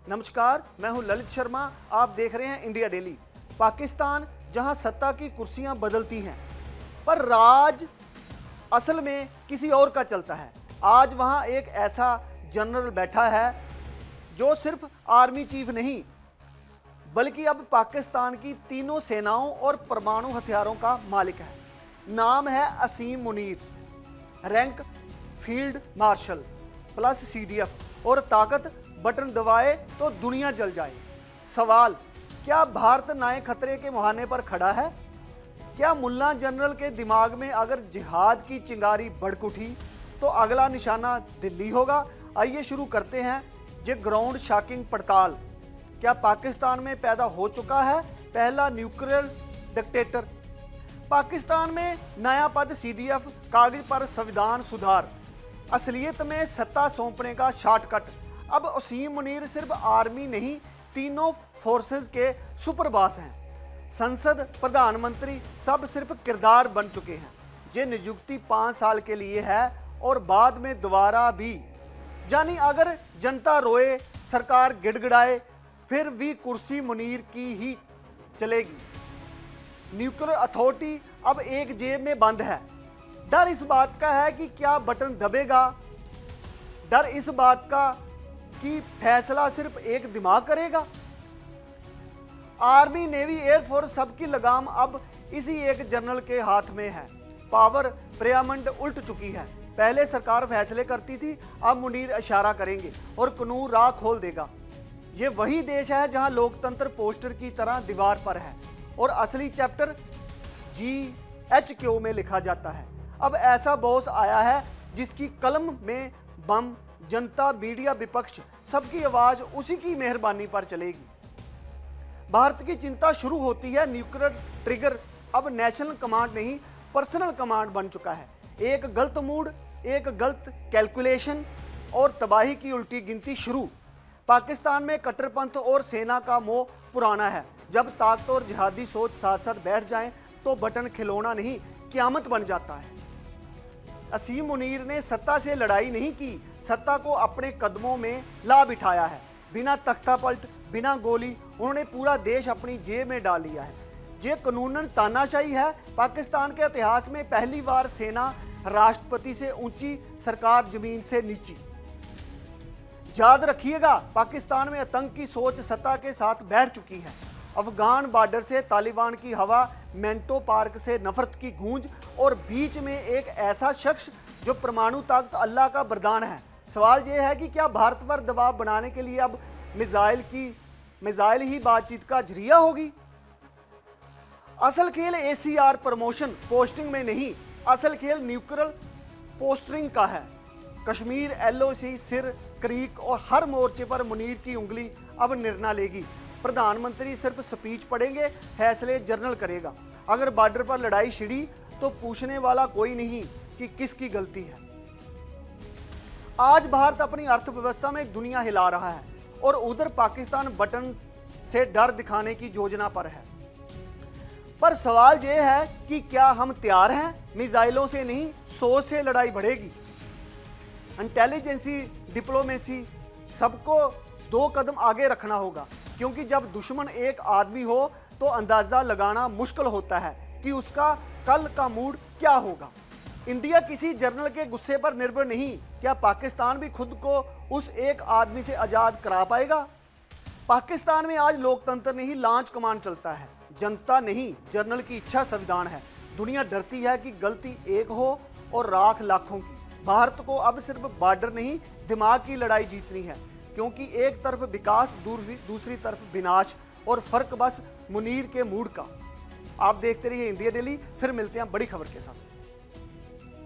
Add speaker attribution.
Speaker 1: नमस्कार, मैं हूं ललित शर्मा। आप देख रहे हैं इंडिया डेली। पाकिस्तान जहां सत्ता की कुर्सियां बदलती हैं, पर राज असल में किसी और का चलता है। आज वहां एक ऐसा जनरल बैठा है जो सिर्फ आर्मी चीफ नहीं, बल्कि अब पाकिस्तान की तीनों सेनाओं और परमाणु हथियारों का मालिक है। नाम है Asim Munir. Rank field marshal plus CDF और ताकत बटन दबाए तो दुनिया जल जाए। सवाल, क्या भारत नए खतरे के मुहाने पर खड़ा है? क्या मुल्ला जनरल के दिमाग में अगर जिहाद की चिंगारी भड़क उठी तो अगला निशाना दिल्ली होगा? आइए शुरू करते हैं ये ग्राउंड शॉकिंग पड़ताल। क्या पाकिस्तान में पैदा हो चुका है पहला न्यूक्लियर डिक्टेटर? पाकिस्तान में नया पद CDF, कागज पर संविधान सुधार, असलियत में सत्ता सौंपने का शॉर्टकट। अब असीम मुनीर सिर्फ आर्मी नहीं, तीनों फोर्सेस के सुपरबॉस हैं। संसद, प्रधानमंत्री सब सिर्फ किरदार बन चुके हैं। ये नियुक्ति 5 साल के लिए है और बाद में दोबारा भी। यानी अगर जनता रोए, सरकार गिड़गिड़ाए, फिर भी कुर्सी मुनीर की ही चलेगी। न्यूक्लियर अथॉरिटी अब एक जेब में बंद है। डर इस बात का है कि क्या बटन दबेगा? डर इस बात का कि फैसला सिर्फ एक दिमाग करेगा। आर्मी, नेवी, एयरफोर्स सबकी लगाम अब इसी एक जनरल के हाथ में है। पावर पिरामिड उल्ट चुकी है। पहले सरकार फैसले करती थी, अब मुनीर इशारा करेंगे और कानून राह खोल देगा। ये वही देश है जहां लोकतंत्र पोस्टर की तरह दीवार पर है और असली चैप्टर GHQ में लिखा जाता है। अब ऐसा बॉस आया है जिसकी कलम में बम, जनता, मीडिया, विपक्ष सबकी आवाज उसी की मेहरबानी पर चलेगी। भारत की चिंता शुरू होती है। न्यूक्लियर ट्रिगर अब नेशनल कमांड नहीं, पर्सनल कमांड बन चुका है। एक गलत मूड, एक गलत कैलकुलेशन और तबाही की उल्टी गिनती शुरू। पाकिस्तान में कट्टरपंथ और सेना का मोह पुराना है। जब ताकत और जिहादी सोच साथ साथ बैठ जाएं तो बटन खिलौना नहीं, क़यामत बन जाता है। असीम मुनीर ने सत्ता से लड़ाई नहीं की, सत्ता को अपने कदमों में ला बिठाया है। बिना तख्ता पलट, बिना गोली, उन्होंने पूरा देश अपनी जेब में डाल लिया है। ये कानूनन तानाशाही है। पाकिस्तान के इतिहास में पहली बार सेना राष्ट्रपति से ऊंची, सरकार जमीन से नीची। याद रखिएगा, पाकिस्तान में आतंक की सोच सत्ता के साथ बैठ चुकी है। अफगान बॉर्डर से तालिबान की हवा, मेंटो पार्क से नफरत की गूंज और बीच में एक ऐसा शख्स जो परमाणु ताकत अल्लाह का वरदान है। सवाल यह है कि क्या भारत पर दबाव बनाने के लिए अब मिसाइल ही बातचीत का जरिया होगी? असल खेल ACR प्रमोशन पोस्टिंग में नहीं, असल खेल न्यूक्लियर पोस्टरिंग का है। कश्मीर, LOC, सिर, क्रीक और हर मोर्चे पर मुनीर की उंगली अब निर्णय लेगी। प्रधानमंत्री सिर्फ स्पीच पढ़ेंगे, फैसले जनरल करेगा। अगर बॉर्डर पर लड़ाई छिड़ी तो पूछने वाला कोई नहीं कि किसकी गलती है। आज भारत अपनी अर्थव्यवस्था में दुनिया हिला रहा है और उधर पाकिस्तान बटन से डर दिखाने की योजना पर है। पर सवाल यह है कि क्या हम तैयार हैं? मिसाइलों से नहीं, सोच से लड़ाई बढ़ेगी। इंटेलिजेंसी, डिप्लोमेसी सबको 2 कदम आगे रखना होगा, क्योंकि जब दुश्मन एक आदमी हो तो अंदाज़ा लगाना मुश्किल होता है कि उसका कल का मूड क्या होगा। इंडिया किसी जनरल के गुस्से पर निर्भर नहीं। क्या पाकिस्तान भी खुद को उस एक आदमी से आज़ाद करा पाएगा? पाकिस्तान में आज लोकतंत्र नहीं, लॉन्च कमांड चलता है। जनता नहीं, जनरल की इच्छा संविधान है। दुनिया डरती है कि गलती एक हो और राख लाखों की। भारत को अब सिर्फ बॉर्डर नहीं, दिमाग की लड़ाई जीतनी है, क्योंकि एक तरफ विकास, दूसरी तरफ विनाश और फर्क बस मुनीर के मूड का। आप देखते रहिए इंडिया डेली। फिर मिलते हैं बड़ी खबर के साथ।